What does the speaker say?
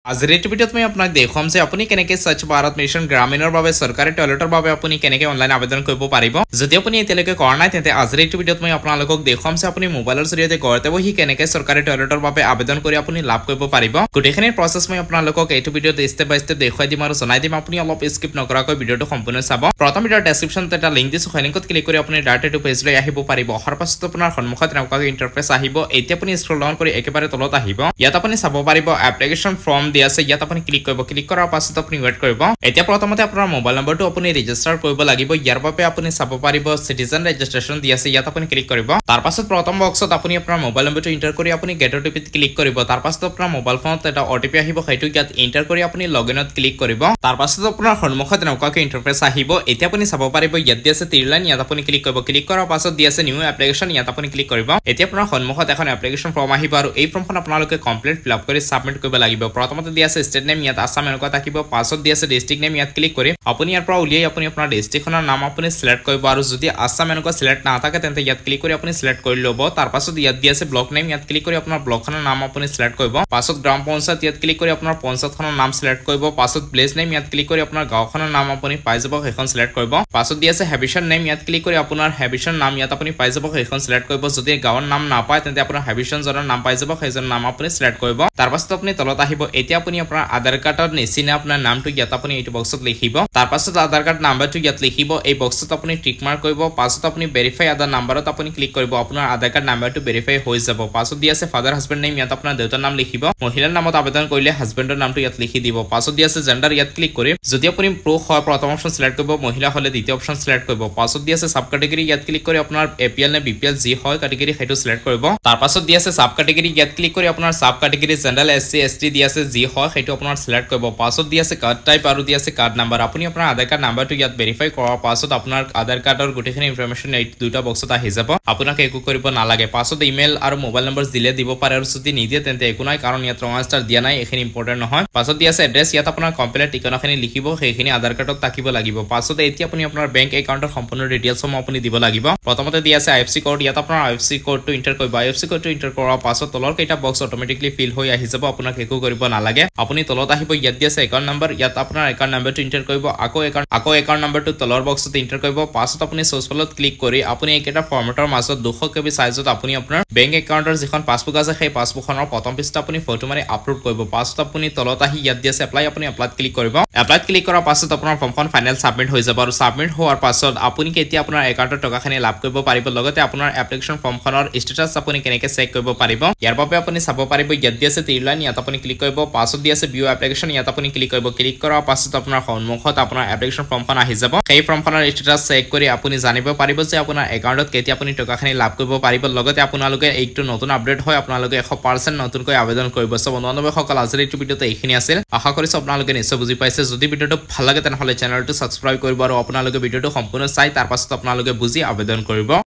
আজিৰ এই ভিডিঅ'ত মই আপোনাক দেখুৱাম যে আপুনি কেনেকৈ স্বচ্ছ ভাৰত মিছন গ্ৰামীণৰ বাবে চৰকাৰী টয়লেটৰ বাবে আপুনি কেনেকৈ অনলাইন আবেদন কৰিব পাৰিব। যদি আপুনি এতিয়ালৈকে কৰা নাই তেন্তে আজিৰ এই ভিডিঅ'ত মই আপোনালোকক দেখুৱাম যে আপুনি মোবাইলৰ জৰিয়তে ঘৰতে বহি কেনেকৈ চৰকাৰী টয়লেটৰ বাবে আবেদন কৰি আপুনি লাভ কৰিব পাৰিব। গোটেইখিনি প্ৰচেছ মই আপোনালোকক এইটো ভিডিঅ'ত ষ্টেপ বাই ষ্টেপ দেখুৱাই দিম আৰু জনাই দিম। আপুনি অলপ স্কিপ নকৰাকৈ ভিডিঅ'টো সম্পূৰ্ণ চাব। প্ৰথম ভিডিঅ'ৰ ডেছক্ৰিপশ্যনত এটা লিংক দিছো, সেই লিংকত ক্লিক কৰি আপুনি ডাইৰেক্ট এইটো পেজলৈ আহিব পাৰিব। অহাৰ পাছত আপোনাৰ সন্মুখত এনেকুৱাকৈ ইণ্টাৰফেচ আহিব। এতিয়া আপুনি স্ক্ৰল ডাউন কৰি একেবাৰে তলত আহিব। ইয়াত আপুনি চাব পাৰিব এপ্লিকেশ্যন ফৰ্ম দিয়া আছে। ইয়াত আপুনি ক্লিক কৰিব। ক্লিক কৰাৰ পাছত আপুনি ৱেট কৰিব। এতিয়া প্ৰথমতে আপোনাৰ মোবাইল নম্বৰটো আপুনি ৰেজিষ্টাৰ কৰিব লাগিব। ইয়াৰ বাবে আপুনি চাব পাৰিব চিটিজেন ৰেজিষ্ট্ৰেশ্যন দিয়া আছে। ইয়াত আপুনি ক্লিক কৰিব। তাৰ পাছত প্ৰথম বক্সত আপুনি আপোনাৰ মোবাইল নম্বৰটো এণ্টাৰ কৰি আপুনি গেট অ'টিপিত ক্লিক কৰিব। তাৰ পাছত আপোনাৰ মোবাইল ফোনত এটা অ'টিপি আহিব, সেইটো ইয়াত এণ্টাৰ কৰি আপুনি লগইনত ক্লিক কৰিব। তাৰ পাছত আপোনাৰ সন্মুখত এনেকুৱাকৈ ইণ্টাৰফেচ আহিব। এতিয়া আপুনি চাব পাৰিব ইয়াত দিয়া আছে টিৰলাইন, ইয়াত আপুনি ক্লিক কৰিব। ক্লিক কৰাৰ পাছত দিয়া আছে নিউ এপ্লিকেশ্যন, ইয়াত আপুনি ক্লিক কৰিব। এতিয়া আপোনাৰ সন্মুখত এখন এপ্লিকেশ্যন ফৰ্ম আহিব আৰু এই ফৰ্মখন আপোনালোকে কমপ্লিট ফিল আপ কৰি সাবমিট কৰিব লাগিব। প্ৰথমতে দিয়া আছে ষ্টেট নেম, ইয়াত আসাম এনেকুৱা থাকিব। পাছত দিয়া আছে ডিষ্ট্ৰিক্ট নেম, ইয়াত ক্লিক কৰি আপুনি ইয়াৰ পৰা উলিয়াই আপুনি আপোনাৰ ডিষ্ট্ৰিক্টখনৰ নাম আপুনি সিলেক্ট কৰিব আৰু যদি আসাম এনেকুৱা সিলেক্ট নাথাকে তেন্তে ইয়াত ক্লিক কৰি আপুনি সিলেক্ট কৰি ল'ব। তাৰ পাছত ইয়াত দিয়া আছে ব্লক নেম, ইয়াত ক্লিক কৰি আপোনাৰ ব্লকখনৰ নাম আপুনি সিলেক্ট কৰিব। পাছত গ্ৰাম পঞ্চায়ত, ইয়াত ক্লিক কৰি আপোনাৰ পঞ্চায়তখনৰ নাম সিলেক্ট কৰিব। পাছত ভিলেজ নেম, ইয়াত ক্লিক কৰি আপোনাৰ গাঁওখনৰ নাম আপুনি পাই যাব, সেইখন সিলেক্ট কৰিব। পাছত দিয়া আছে হেবিচন নেম, ইয়াত ক্লিক কৰি আপোনাৰ হেবিচন নাম ইয়াত আপুনি পাই যাব, সেইখন সিলেক্ট কৰিব। যদি গাঁৱৰ নাম নাপায় তেন্তে আপোনাৰ হেবিচন জনৰ নাম পাই যাব, সেইজন নাম আপুনি সিলেক্ট কৰিব। তাৰ পাছত আপুনি তলত আহিব। এতিয়া আপুনি আপোনাৰ আধাৰ কাৰ্ডৰ নিচিনা আপোনাৰ নামটো ইয়াত আপুনি এইটো বক্সত লিখিব। তাৰ পাছত আধাৰ কাৰ্ড নাম্বাৰটো ইয়াত লিখিব। এই বক্সত আপুনি টিক মাৰ্ক কৰিব। পাছত আপুনি ভেৰিফাই আধাৰ নাম্বাৰত আপুনি ক্লিক কৰিব। আপোনাৰ আধাৰ কাৰ্ড নাম্বাৰটো ভেৰিফাই হৈ যাব। পাছত দিয়া আছে ফাদাৰ হাজবেণ্ড নেম, ইয়াত আপোনাৰ দেউতাৰ নাম লিখিব। মহিলাৰ নামত আবেদন কৰিলে হাজবেণ্ডৰ নামটো ইয়াত লিখি দিব। পাছত দিয়া আছে জেণ্ডাৰ, ইয়াত ক্লিক কৰি যদি আপুনি পুৰুষ হয় প্ৰথম অপশ্যন সিলেক্ট কৰিব, মহিলা হ'লে দ্বিতীয় অপশ্যন সিলেক্ট কৰিব। পাছত দিয়া আছে সাব কেটেগৰী, ইয়াত ক্লিক কৰি আপোনাৰ এপিএল নে বিপিএল যি হয় কেটেগৰী সেইটো সিলেক্ট কৰিব। তাৰ পাছত দিয়া আছে সাব কেটেগৰী, ইয়াত ক্লিক কৰি আপোনাৰ sub category general SC ST দিয়া আছে যি হয় সেইটো আপোনাৰ সিলেক্ট কৰিব। পাছত দিয়া আছে কাৰ্ড টাইপ আৰু দিয়া আছে কাৰ্ড নাম্বাৰ। আপুনি আপোনাৰ আধাৰ কাৰ্ড নাম্বাৰটো ইয়াত ভেৰিফাই কৰাৰ পাছত আপোনাৰ আধাৰ কাৰ্ডৰ গোটেইখিনি ইনফৰমেশ্যন এই দুটা বক্সত আহি যাব। আপোনাক একো কৰিব নালাগে। পাছত ইমেইল আৰু মোবাইল নম্বৰ দিলে দিব পাৰে আৰু যদি নিদিয়ে তেন্তে একো নাই, কাৰণ ইয়াত ৰঙা ষ্টাৰ দিয়া নাই, এইখিনি ইম্পৰ্টেণ্ট নহয়। পাছত দিয়া আছে এড্ৰেছ, ইয়াত আপোনাৰ কমপ্লিট ঠিকনাখিনি লিখিব, সেইখিনি আধাৰ কাৰ্ডত থাকিব লাগিব। পাছত এতিয়া আপুনি আপোনাৰ বেংক একাউণ্টৰ সম্পূৰ্ণ ডিটেইলছসমূহ আপুনি দিব লাগিব। প্ৰথমতে দিয়া আছে IFSC কোড, ইয়াত আপোনাৰ IFSC কোডটো এণ্টাৰ কৰিব। IFSC কোডটো এণ্টাৰ কৰাৰ পাছত তলৰ কেইটা বক্স অট'মেটিকলি ফিল হৈ আহি যাব, আপোনাক একো কৰিব নালাগে। আপুনি তলত আহিব, ইয়াত দিয়া আছে একাউণ্ট নম্বৰ, ইয়াত আপোনাৰ একাউণ্ট নম্বৰটো এণ্টাৰ কৰিব। আকৌ একাউণ্ট নম্বৰটো তলৰ বক্সত এণ্টাৰ কৰিব। পাছত আপুনি ছ'চিয়েলত ক্লিক কৰি আপুনি এইকেইটা ফৰ্মেটৰ মাজত 200 KB সাইজত আপুনি আপোনাৰ বেংক একাউণ্টৰ যিখন পাছবুক আছে সেই পাছবুকখনৰ প্ৰথম পৃষ্ঠা আপুনি ফটো মাৰি আপলোড কৰিব। পাছত আপুনি তলত আহি ইয়াত দিয়া আছে এপ্লাই, আপুনি এপ্লাইত ক্লিক কৰিব। এপ্লাইত ক্লিক কৰাৰ পাছত আপোনাৰ ফৰ্মখন ফাইনেল সাবমিট হৈ যাব আৰু সাবমিট হোৱাৰ পাছত আপুনি কেতিয়া আপোনাৰ একাউণ্টৰ টকাখিনি লাভ কৰিব পাৰিব, লগতে আপোনাৰ এপ্লিকেশ্যন ফৰ্মখনৰ ষ্টেটাছ আপুনি কেনেকৈ চেক কৰিব পাৰিব, ইয়াৰ বাবে আপুনি চাব পাৰিব। ইয়াত দিয়া আছে টিৰলাইন, ইয়াত আপুনি ক্লিক কৰিব। পাছত দিয়া আছে ভিউ এপ্লিকেশ্যন, ইয়াত আপুনি ক্লিক কৰিব। ক্লিক কৰাৰ পাছত আপোনাৰ সন্মুখত আপোনাৰ এপ্লিকেশ্যন ফৰ্মখন আহি যাব। সেই ফৰ্মখনৰ ষ্টেটাছ চেক কৰি আপুনি জানিব পাৰিব যে আপোনাৰ একাউণ্টত কেতিয়া আপুনি টকাখিনি লাভ কৰিব পাৰিব। লগতে আপোনালোকে এইটো নতুন আপডেট হয় আপোনালোকে 100% নতুনকৈ আবেদন কৰিব। সব বন্ধুসকল আজিৰ এইটো ভিডিঅ'তে এইখিনি আছিল। আশা কৰিছোঁ আপোনালোকে নিশ্চয় বুজি পাইছে। যদি ভিডিঅ'টো ভাল লাগে তেনেহ'লে চেনেলটো ছাবস্ক্ৰাইব কৰিব আৰু আপোনালোকে ভিডিঅ'টো সম্পূৰ্ণ চাই তাৰ পাছত আপোনালোকে বুজি আবেদন কৰিব।